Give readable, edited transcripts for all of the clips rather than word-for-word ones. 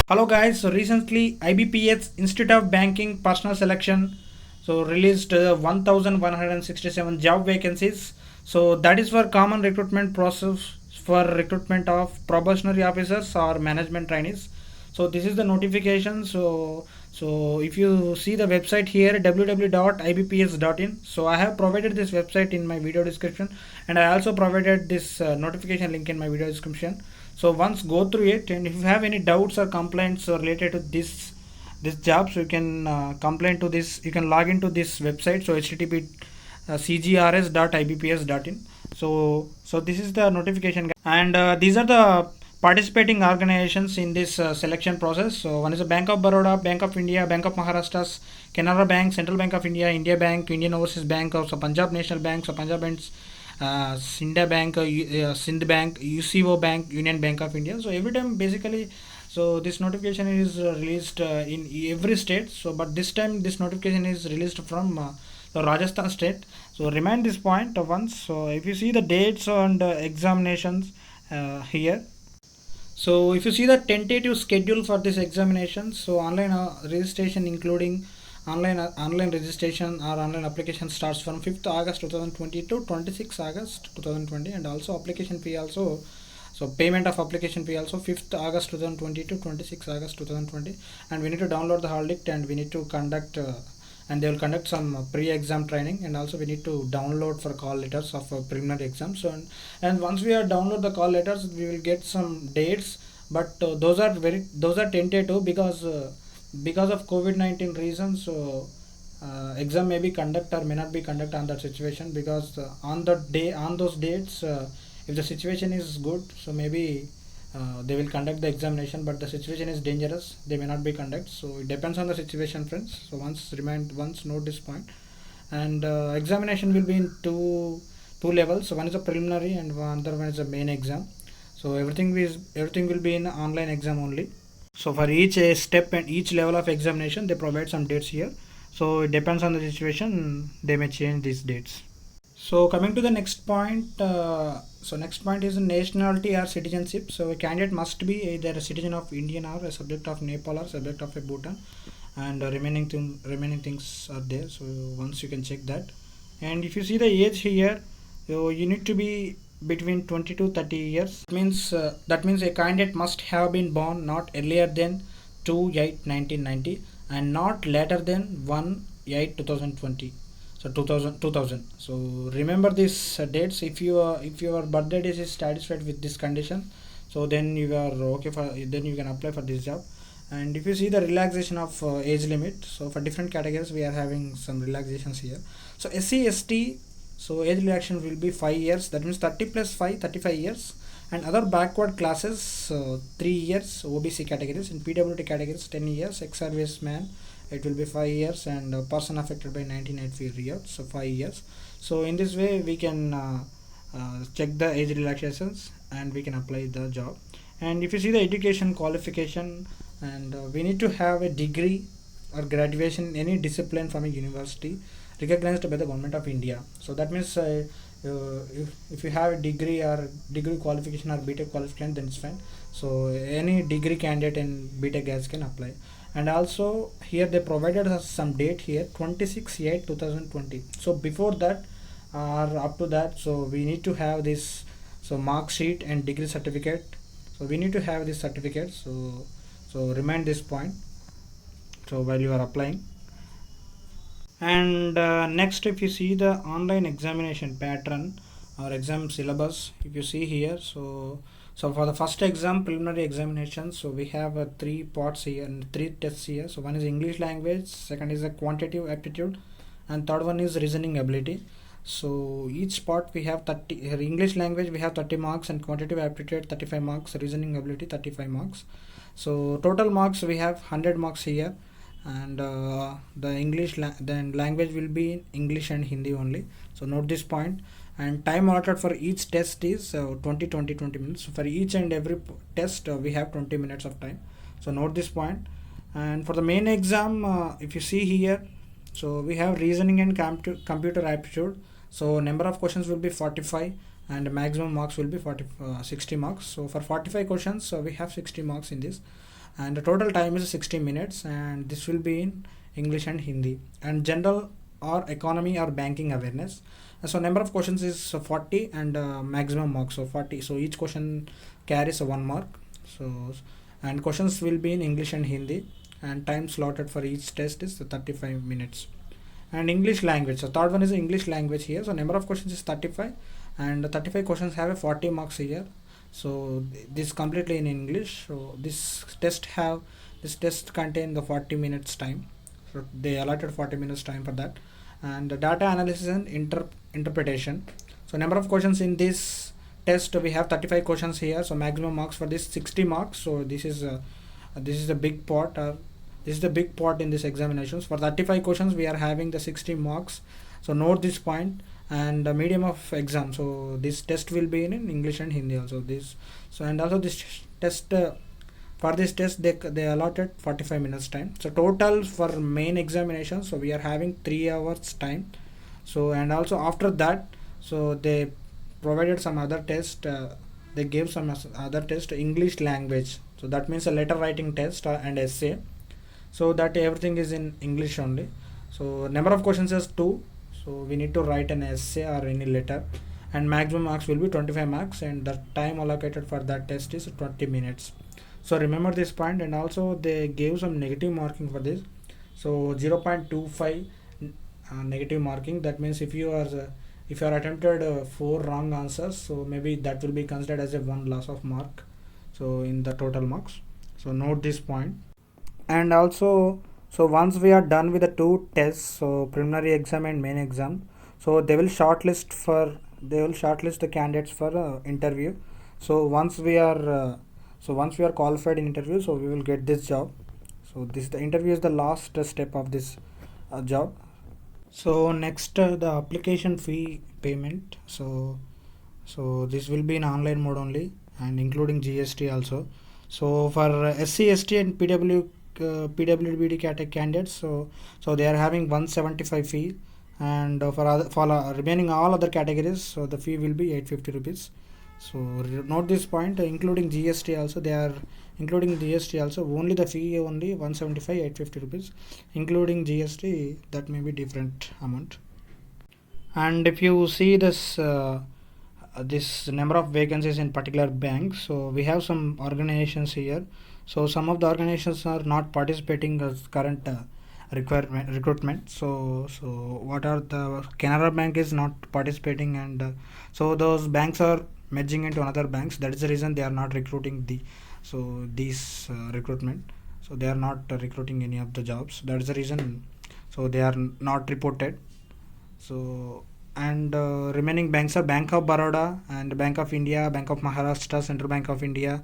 Hello guys, so recently IBPS Institute of Banking Personal Selection released 1167 job vacancies. So that is for common recruitment process for recruitment of probationary officers or management trainees. So this is the notification. So if you see the website here www.ibps.in, so I have provided this website in my video description, and I also provided this notification link in my video description. So once go through it, and if you have any doubts or complaints related to this job, so you can complain to this, you can log into this website, so http cgrs.ibps.in. So this is the notification, and these are the participating organizations in this selection process. So one is the Bank of Baroda, Bank of India, Bank of Maharashtra, Canara Bank, Central Bank of India, India Bank, Indian Overseas Bank, also Punjab National Bank, so Punjab and Sinda Bank, Sindh Bank, UCO Bank, Union Bank of India. So every time basically, so this notification is released in every state. So but this time this notification is released from the Rajasthan state. So remind this point once. So if you see the dates and examinations here. So if you see the tentative schedule for this examination, so online registration including online registration or online application starts from 5th August 2020 to 26th August 2020, and also application fee also, so payment of application fee also 5th August 2020 to 26th August 2020, and we need to download the hall dict, and we need to conduct and they will conduct some pre-exam training, and also we need to download for call letters of preliminary exams. So and once we are download the call letters, we will get some dates, but those are tentative because of COVID-19 reasons. So exam may be conduct or may not be conduct on that situation, because on the day on those dates, if the situation is good, so maybe they will conduct the examination, but the situation is dangerous, they may not be conduct. So it depends on the situation, friends. So once note this point. And examination will be in two levels. So one is a preliminary and one other one is a main exam. So everything will be in online exam only. So for each step and each level of examination, they provide some dates here. So it depends on the situation, they may change these dates. So coming to the next point, so next point is nationality or citizenship. So a candidate must be either a citizen of Indian or a subject of Nepal or subject of a Bhutan, and remaining things are there. So once you can check that, and if you see the age here, so you need to be between 20 to 30 years. That means a candidate must have been born not earlier than 2/8/1990 and not later than 1/8/2020. So 2000. So remember these dates. If your birthday date is satisfied with this condition, so then you are okay for, then you can apply for this job. And if you see the relaxation of age limit, so for different categories we are having some relaxations here. So SC/ST, so age relaxation will be 5 years, that means 30 plus 5, 35 years. And other backward classes, 3 years. OBC categories, in PWT categories 10 years, ex-service man it will be 5 years, and person affected by 1983 riots, so 5 years. So in this way we can check the age relaxations and we can apply the job. And if you see the education qualification, and we need to have a degree or graduation in any discipline from a university recognized by the government of India. So that means if you have a degree or degree qualification or BTech qualification, then it's fine. So any degree candidate in BTech guys can apply. And also here they provided us some date here, 26/8/2020. So before that or up to that, so we need to have this, so mark sheet and degree certificate. So we need to have this certificate. So remind this point, so while you are applying. And next, if you see the online examination pattern or exam syllabus, if you see here, so for the first exam, preliminary examination, so we have three parts here and three tests here. So one is English language, second is a quantitative aptitude, and third one is reasoning ability. So each part we have 30. English language we have 30 marks, and quantitative aptitude 35 marks, reasoning ability 35 marks. So total marks we have 100 marks here. And the then language will be in English and Hindi only. So note this point. And time allotted for each test is 20 minutes. So for each and every test we have 20 minutes of time. So note this point. And for the main exam, if you see here, so we have reasoning and computer aptitude. So number of questions will be 45, and maximum marks will be 60 marks. So for 45 questions, so we have 60 marks in this. and the total time is 60 minutes, and this will be in English and Hindi. And general or economy or banking awareness. So number of questions is 40 and maximum marks so 40. So each question carries a 1 mark. So and questions will be in English and Hindi, and time slotted for each test is 35 minutes. And English language. So third one is English language here. So number of questions is 35, and 35 questions have a 40 marks here. So this completely in English. So this test contain the 40 minutes time. So they allotted 40 minutes time for that. And the data analysis and interpretation. So number of questions in this test, we have 35 questions here. So maximum marks for this 60 marks. So this is a big part. This is the big part in this examinations. For 35 questions, we are having the 60 marks. So note this point. And the medium of exam. So this test will be in English and Hindi also. And also this test. For this test they allotted 45 minutes time. So total for main examination, so we are having 3 hours time. So and also after that, so they provided some other test. They gave some other test, English language. So that means a letter writing test and essay. So that everything is in English only. So number of questions is 2. So we need to write an essay or any letter, and maximum marks will be 25 marks, and the time allocated for that test is 20 minutes. So remember this point. And also they gave some negative marking for this. So 0.25 negative marking. That means if you are attempted 4 wrong answers, so maybe that will be considered as a 1 loss of mark, so in the total marks. So note this point. And also, so once we are done with the 2 tests, so preliminary exam and main exam, so they will shortlist the candidates for interview. So once we are qualified in interview, so we will get this job. So the interview is the last step of this job. So next, the application fee payment. So this will be in online mode only, and including GST also. So for SC, ST and PWBD category candidates, so they are having 175 fee, and for remaining all other categories, so the fee will be 850 rupees. So note this point. Including GST also, they are including GST also. Only the fee only 175, 850 rupees. Including GST, that may be different amount. And if you see this number of vacancies in particular banks, so we have some organizations here. So some of the organizations are not participating as current recruitment. So what are the Canara Bank is not participating, and so those banks are merging into another banks. That is the reason they are not recruiting these recruitment. So they are not recruiting any of the jobs. That is the reason. So they are not reported. So and remaining banks are Bank of Baroda and Bank of India, Bank of Maharashtra, Central Bank of India,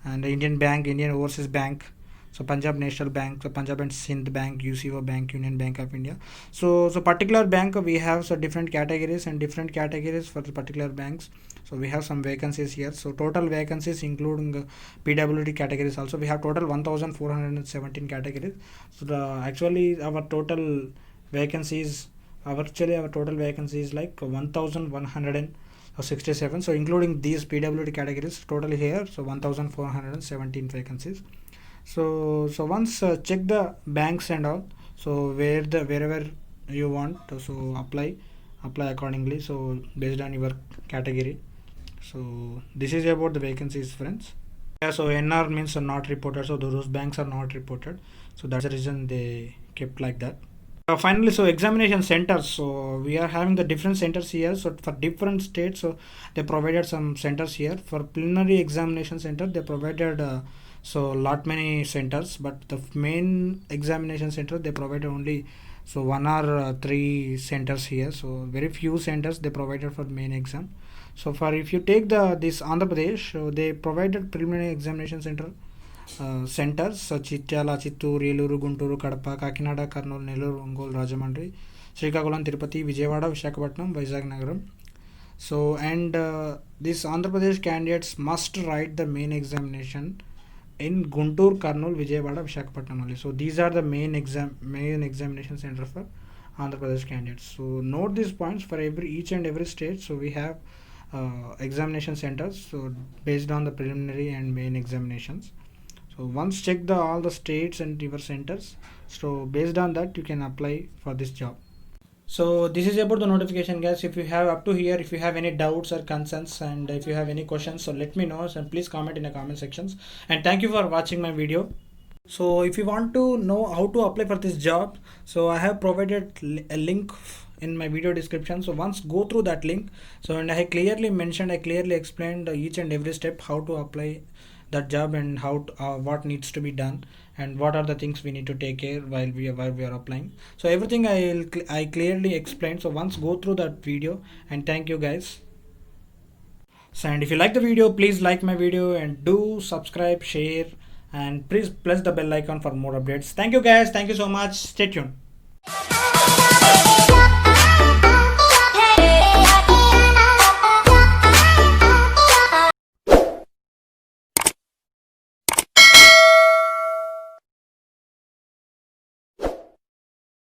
and Indian Bank, Indian Overseas Bank. So Punjab National Bank, so Punjab and Sindh Bank, UCO Bank, Union Bank of India. So particular bank we have different categories for the particular banks. So we have some vacancies here. So total vacancies including PWD categories also, we have total 1417 categories. So actually our total vacancies is like 1167. So including these PWD categories totally here, so 1417 vacancies. So once check the banks and all, so wherever you want, so apply accordingly, so based on your category. So this is about the vacancies, friends. Yeah, so NR means not reported, so those banks are not reported, so that's the reason they kept like that. Finally, so examination centers, so we are having the different centers here. So for different states, so they provided some centers here. For preliminary examination center, they provided so lot many centers, but the main examination center they provided only so 1 or 3 centers here. So very few centers they provided for main exam. So for if you take this Andhra Pradesh, so they provided preliminary examination centers, so Chityala, Chittoor, Eluru, Guntur, Kadapa, Kakinada, Kurnool, Nellore, Ongole, Rajahmundry, Srikakulam, Tirupati, Vijayawada, Visakhapatnam, Vizag Nagaram. So and this Andhra Pradesh candidates must write the main examination in Guntur, Kurnool, Vijayawada, Visakhapatnam only. So these are the main examination center for Andhra Pradesh candidates. So note these points for each and every state. So we have examination centers, so based on the preliminary and main examinations. So once check the all the states and your centers, so based on that you can apply for this job. So this is about the notification, guys. If you have up to here, if you have any doubts or concerns, and if you have any questions, so let me know, and please comment in the comment sections. And thank you for watching my video. So if you want to know how to apply for this job, so I have provided a link in my video description. So once go through that link, so and I clearly explained each and every step how to apply that job, and how to, what needs to be done, and what are the things we need to take care while we are applying. So everything I clearly explained. So once go through that video, and thank you guys. So, and if you like the video, please like my video and do subscribe, share, and please press the bell icon for more updates. Thank you guys. Thank you so much. Stay tuned.